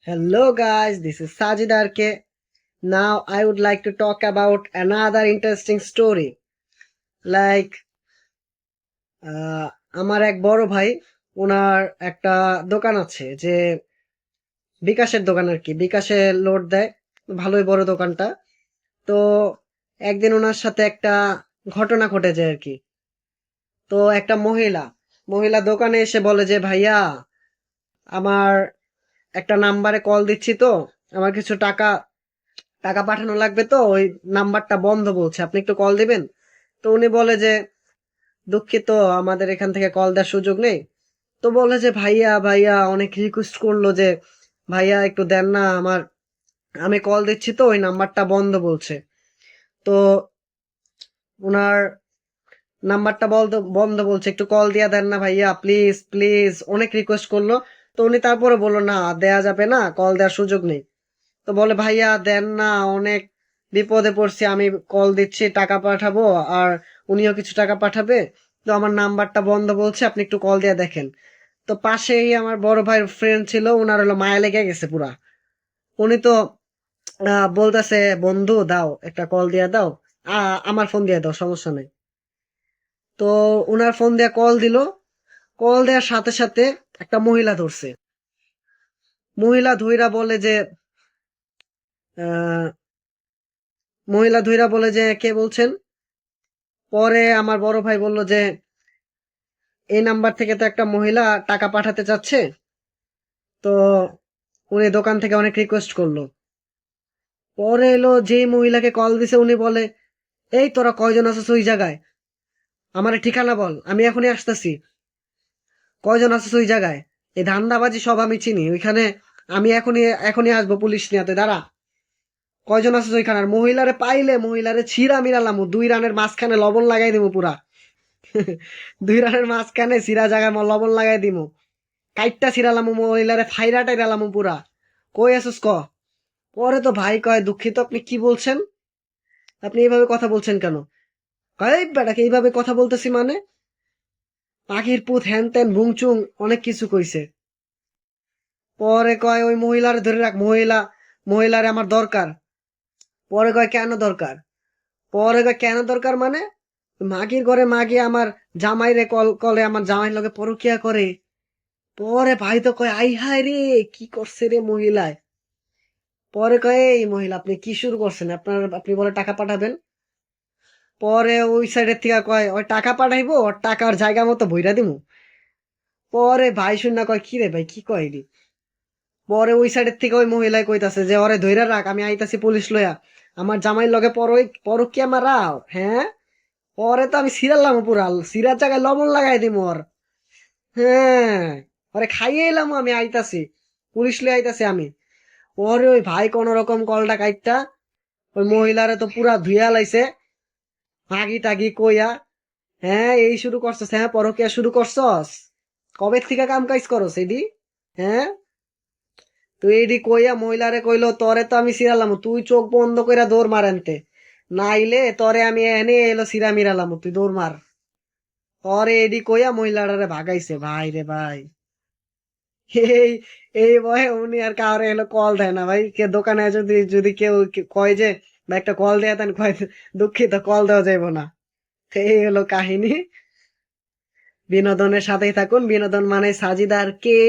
Hello guys, this is Sajid RK. Now I would like to talk about another interesting story. Like আমার এক বড় ভাই, ওনার একটা দোকান আছে, যে বিকাশের দোকান আর কি, বিকাশে লোড দেয়, ভালোই বড় দোকানটা। তো একদিন ওনার সাথে একটা ঘটনা ঘটে যায় আর কি। তো একটা মহিলা দোকানে এসে বলে যে ভাইয়া, আমার একটা নাম্বারে কল দিচ্ছি, তো আমার কিছু টাকা টাকা পাঠানো লাগবে, তো ওই নাম্বারটা বন্ধ বলছে, আপনি একটু কল দিবেন। তো উনি বলে যে দুঃখিত, আমাদের এখান থেকে কল দেওয়ার সুযোগ নেই। তো বলে যে ভাইয়া ভাইয়া অনেক রিকোয়েস্ট করলো যে ভাইয়া একটু দেন না, আমি কল দিচ্ছি, তো ওই নাম্বারটা বন্ধ বলছে। তো ওনার নাম্বারটা বন্ধ বন্ধ বলছে, একটু কল দিয়া দেন না ভাইয়া, প্লিজ প্লিজ, অনেক রিকোয়েস্ট করলো। তো উনি তারপরে বললো না, দেয়া যাবে না, কল দেওয়ার সুযোগ নেই। তো বলে ভাইয়া দেন না, অনেক বিপদে পড়ছি, আমি কল দিচ্ছি, টাকা পাঠাবো, আর উনিও কিছু টাকা পাঠাবে, তো আমার নাম্বারটা বন্ধ বলছে, আপনি একটু কল দিয়ে দেখেন। তো পাশেই আমার বড় ভাইয়ের ফ্রেন্ড ছিল, ওনার হলো মায়া লেগে গেছে পুরা। উনি তো বলতেছে, বন্ধু দাও, একটা কল দিয়ে দাও, আমার ফোন দিয়ে দাও, সমস্যা নেই। তো উনার ফোন দিয়ে কল দিল। কল দেওয়ার সাথে সাথে একটা মহিলা ধরছে। মহিলা ধইরা বলে যে আহ মহিলা ধইরা বলে যে কে বলছেন। পরে আমার বড় ভাই বলল যে এই নাম্বার থেকে তো একটা মহিলা টাকা পাঠাতে চাচ্ছে, তো উনি দোকান থেকে অনেক রিকোয়েস্ট করলো। পরে এলো, যে মহিলাকে কল দিছে উনি বলে, এই তোরা কয়জন আছিস ওই জায়গায়, আমার ঠিকানা বল, আমি এখনই আসতেছি। কয়জন আছিস ওই জায়গায়, এই ধান্দাবাজি সব আমি চিনি ওইখানে, আমি এখনই এখনই আসবো পুলিশ নিয়ে, তুই দাঁড়া। কয়জন আছিস ওইখানে, আর মহিলারে পাইলে মহিলারে ছিঁড়া মিরালামু, 2 রানের মাঝখানে লবণ লাগাই দিমু পুরা। 2 রানের মাঝখানে চিরা জায়গায় লবণ লাগাই দিমু, কাইটটা ছিড়ালামু, মহিলারে ফাইরা টাইরালামু পুরা। কই আছিস ক। পরে তো ভাই কয়, দুঃখিত, আপনি কি বলছেন, আপনি এইভাবে কথা বলছেন কেন। কয় বেটাকে এইভাবে কথা বলতেছি মানে, পাখির পুত হ্যান ত্যান ভুংচুং অনেক কিছু কইছে। পরে কয় ওই মহিলারে ধরে রাখ, মহিলারে আমার দরকার। পরে কয় কেন দরকার। পরে কয় কেন দরকার মানে, মাগির ঘরে মাগি আমার জামাই রে কল কলে, আমার জামাইয়ের লগে পরকিয়া করে। পরে ভাই তো কয়, আই হায় রে, কি করছে রে মহিলায়। পরে কয়, এই মহিলা আপনি কি শুরু করছেন, আপনি বলে টাকা পাঠাবেন। পরে ওই সাইডের থেকে কয়, ওই টাকা পাঠাইবো, ওর টাকার জায়গা মতো ভইরা দিমু। পরে ভাই শুন কয়, কি রে ভাই, কি কয় রে। পরে ওই সাইডের থেকে ওই মহিলায় কইতাছে যে ওরে ধইরা রাখ, আমি আইতাছি পুলিশ লইয়া, আমার জামাইর লগে পরকিয়া মারাও, হ্যাঁ। পরে তো আমি সিরালাম পুরা, সিরার জায়গায় লবণ লাগাই দিমু ওর। হ্যাঁ, ওরে খাইয়ে এলাম, আমি আইতাছি, পুলিশ লইয়া আইতাছি আমি। পরে ওই ভাই কোন রকম কলটা কাইটটা ওই মহিলারে তো পুরা ধুইয়া লাইছে, মাগি টাগি কইয়া। হ্যাঁ, এই শুরু করছস, হ্যাঁ পরকিয়া শুরু করছস, কবে থেকে কাম কাজ করস এডি, হ্যাঁ। তুই এডি কইয়া মহিলারে কইলো, তরে তো আমি সিরালাম, তুই চোখ বন্ধ কইরা দৌড় মার এনতে, নাইলে তরে আমি এনে এলো সিরা মিরালাম, তুই দৌড় মার। তরে এডি কইয়া মহিলারে ভাগাইছে ভাই রে ভাই। এই এই বয়ে উনি আর কাউরে এলো কল দেয় না ভাই, কে দোকানে যদি যদি কয় যে ভাই একটা কল দেয়া দেন, কয় দুঃখিত, কল দেওয়া যাইব না। এই হলো কাহিনী। বিনোদনের সাথেই থাকুন, বিনোদন মানে সাজিদার কে।